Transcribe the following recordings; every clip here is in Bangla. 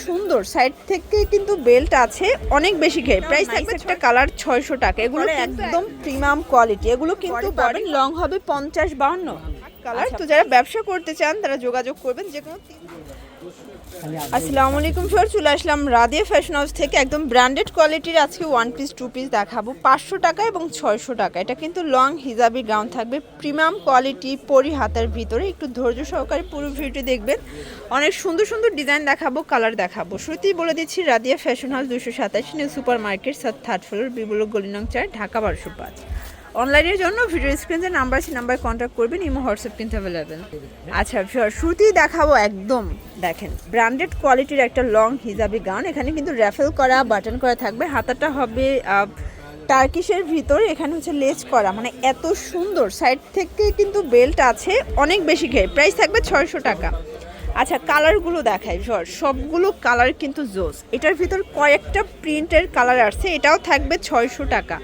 সুন্দর, সাইড থেকে কিন্তু বেল্ট আছে, অনেক বেশি ঘের। প্রাইস থাকবে একটা কালার 600 টাকা। এগুলো একদম প্রিমিয়াম কোয়ালিটি। এগুলো কিন্তু পাবেন লং হবে 50-52 কালার। তো যারা ব্যবসা করতে চান তারা যোগাযোগ করবেন যে কোনো। আসসালামু আলাইকুম স্যার, চলে আসলাম রাদিয়া ফ্যাশন হাউস থেকে। একদম ব্র্যান্ডেড কোয়ালিটির আজকে ওয়ান পিস টু পিস দেখাবো 500 টাকা এবং 600 টাকা। এটা কিন্তু লং হিজাবি গাউন থাকবে, প্রিমিয়াম কোয়ালিটি, পরি হাতের ভিতরে। একটু ধৈর্য সহকারে পুরো ভিডিওটি দেখবেন। অনেক সুন্দর সুন্দর ডিজাইন দেখাবো, কালার দেখাবো। শুরুতেই বলে দিচ্ছি Radia fashion house 227 new super market, 3rd floor, Bibul গলি নং 4, ঢাকা 1205। অনলাইনের জন্য ভিডিও স্ক্রিনে নাম্বার আছে, নাম্বার কন্ট্যাক্ট করবেন। ইমো হোয়াটসঅ্যাপ কিন্তু অ্যাভেলেবেল। আচ্ছা শুরুতেই দেখাবো একদম দেখেন ব্র্যান্ডেড কোয়ালিটির একটা লং হিজাবি গাউন। এখানে কিন্তু র্যাফেল করা, বাটন করা থাকবে। হাতাটা হবে টার্কিশের ভিতরে, এখানে হচ্ছে লেস করা, মানে এত সুন্দর। সাইড থেকে কিন্তু বেল্ট আছে, অনেক বেশি ঘের। প্রাইস থাকবে 600 টাকা। আচ্ছা কালারগুলো দেখাই সবগুলো কালার কিন্তু জোস। এটার ভিতর কয়েকটা প্রিন্টের কালার আসছে, এটাও থাকবে 600 টাকা।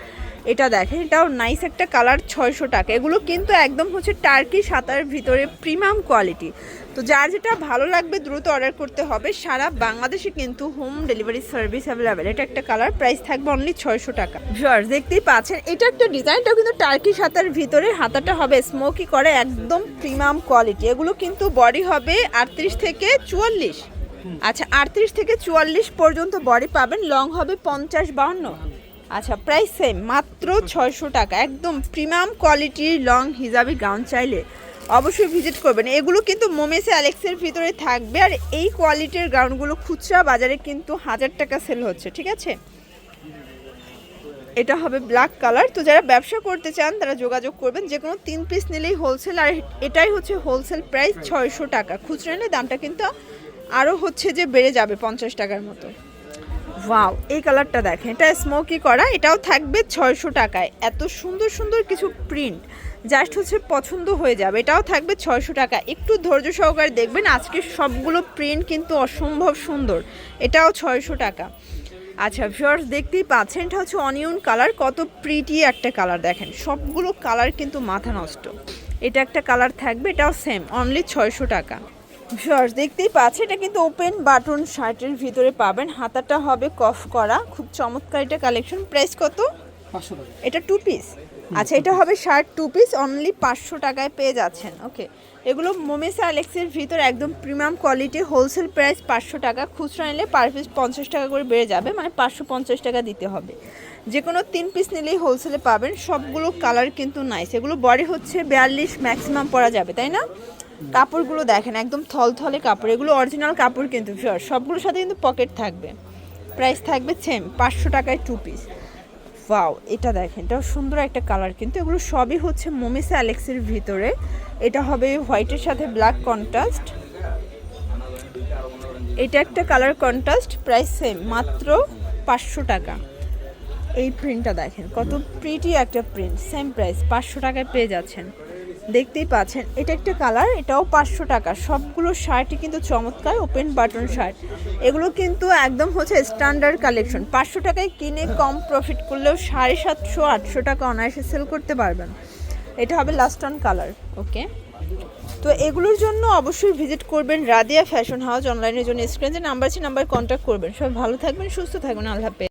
এটা দেখেন, এটাও নাইস একটা কালার, 600 টাকা। এগুলো কিন্তু একদম হচ্ছে টার্কি সাতার ভিতরে প্রিমিয়াম কোয়ালিটি। তো যার যেটা ভালো লাগবে দ্রুত অর্ডার করতে হবে। সারা বাংলাদেশে কিন্তু হোম ডেলিভারি সার্ভিস অ্যাভেলেবেল। এটা একটা কালার, প্রাইস থাকবে অনলি 600 টাকা। ভিউয়ার্স দেখতেই পাচ্ছেন, এটা একটা ডিজাইনটাও কিন্তু টার্কি সাতার ভিতরে। হাতাটা হবে স্মোকি করে, একদম প্রিমিয়াম কোয়ালিটি। এগুলো কিন্তু বডি হবে 38 থেকে 44। আচ্ছা 38 থেকে 44 পর্যন্ত বডি পাবেন। লং হবে 50-52। আচ্ছা প্রাইস সেম, মাত্র 600 টাকা। একদম প্রিমিয়াম কোয়ালিটির লং হিজাবি গাউন চাইলে অবশ্যই ভিজিট করবেন। এগুলো কিন্তু মোমেসে অ্যালেক্সের ভিতরে থাকবে। আর এই কোয়ালিটির গাউনগুলো খুচরা বাজারে কিন্তু 1000 টাকা সেল হচ্ছে, ঠিক আছে। এটা হবে ব্ল্যাক কালার। তো যারা ব্যবসা করতে চান তারা যোগাযোগ করবেন। যে কোনো 3 পিস নিলেই হোলসেল। আর এটাই হচ্ছে হোলসেল প্রাইস 600 টাকা। খুচরা নিলে দামটা কিন্তু আরও হচ্ছে যে বেড়ে যাবে 50 টাকার মতো। ওয়াও, এই কালারটা দেখেন, এটা স্মোকি করা, এটাও থাকবে 600 টাকায়। এত সুন্দর সুন্দর কিছু প্রিন্ট, জাস্ট হচ্ছে পছন্দ হয়ে যাবে। এটাও থাকবে 600 টাকা। একটু ধৈর্য সহকারে দেখবেন, আজকে সবগুলো প্রিন্ট কিন্তু অসম্ভব সুন্দর। এটাও 600 টাকা। আচ্ছা ভিউয়ার্স দেখতেই পাচ্ছেন, এটা হচ্ছে অনিয়ন কালার, কত প্রিটি একটা কালার। দেখেন সবগুলো কালার কিন্তু মাথা নষ্ট। এটা একটা কালার থাকবে, এটাও সেম, অনলি 600 টাকা। ভিউয়ার্স দেখতেই পাচ্ছেন, এটা কিন্তু ওপেন বাটন শার্টের ভিতরে পাবেন। হাতাটা হবে কফ করা, খুব চমৎকার এটা কালেকশন। প্রাইস কত? 500 টাকা। এটা 2 পিস। আচ্ছা এটা হবে শার্ট 2 পিস, অনলি 500 টাকায় পেয়ে যাচ্ছেন। ওকে, এগুলো মোমেসা অ্যালেক্সের ভিতরে একদম প্রিমিয়াম কোয়ালিটি। হোলসেল প্রাইস 500 টাকা। খুচরা নিলে পার পিস 50 টাকা করে বেড়ে যাবে, মানে 550 টাকা দিতে হবে। যে কোনো 3 পিস নিলেই হোলসেলে পাবেন। সবগুলো কালার কিন্তু নাইস। এগুলো বডি হচ্ছে 42 ম্যাক্সিমাম পরা যাবে, তাই না? কাপড়গুলো দেখেন একদম থলথলে কাপড়। এগুলো অরিজিনাল কাপড় কিন্তু ভিউয়ার। সবগুলোর সাথে কিন্তু পকেট থাকবে। প্রাইস থাকবে সেম 500 টাকায় 2 পিস। ওয়াও, এটা দেখেন, এটাও সুন্দর একটা কালার কিন্তু। এগুলো সবই হচ্ছে মোমেসা অ্যালেক্সের ভিতরে। এটা হবে হোয়াইটের সাথে ব্ল্যাক কন্ট্রাস্ট। এটা একটা কালার কন্ট্রাস্ট। প্রাইস সেম, মাত্র 500 টাকা। এই প্রিন্টটা দেখেন কত প্রিটি একটা প্রিন্ট। সেম প্রাইস 500 টাকায় পেয়ে যাচ্ছেন। দেখতেই পাচ্ছেন, এটা একটা কালার, এটাও 500 টাকা। সবগুলো শার্টই কিন্তু চমৎকার, ওপেন বাটন শার্ট। এগুলো কিন্তু একদম হচ্ছে স্ট্যান্ডার্ড কালেকশন। 500 টাকায় কিনে কম প্রফিট করলেও 750-800 টাকা অনায়াসে সেল করতে পারবেন। এটা হবে লাস্ট অন কালার। ওকে, তো এগুলোর জন্য অবশ্যই ভিজিট করবেন রাদিয়া ফ্যাশন হাউস। অনলাইনের জন্য স্ক্রিনে যে নাম্বার আছে, নাম্বার কন্ট্যাক্ট করবেন। সবাই ভালো থাকবেন, সুস্থ থাকবেন, আল্লাহ হাফেজ।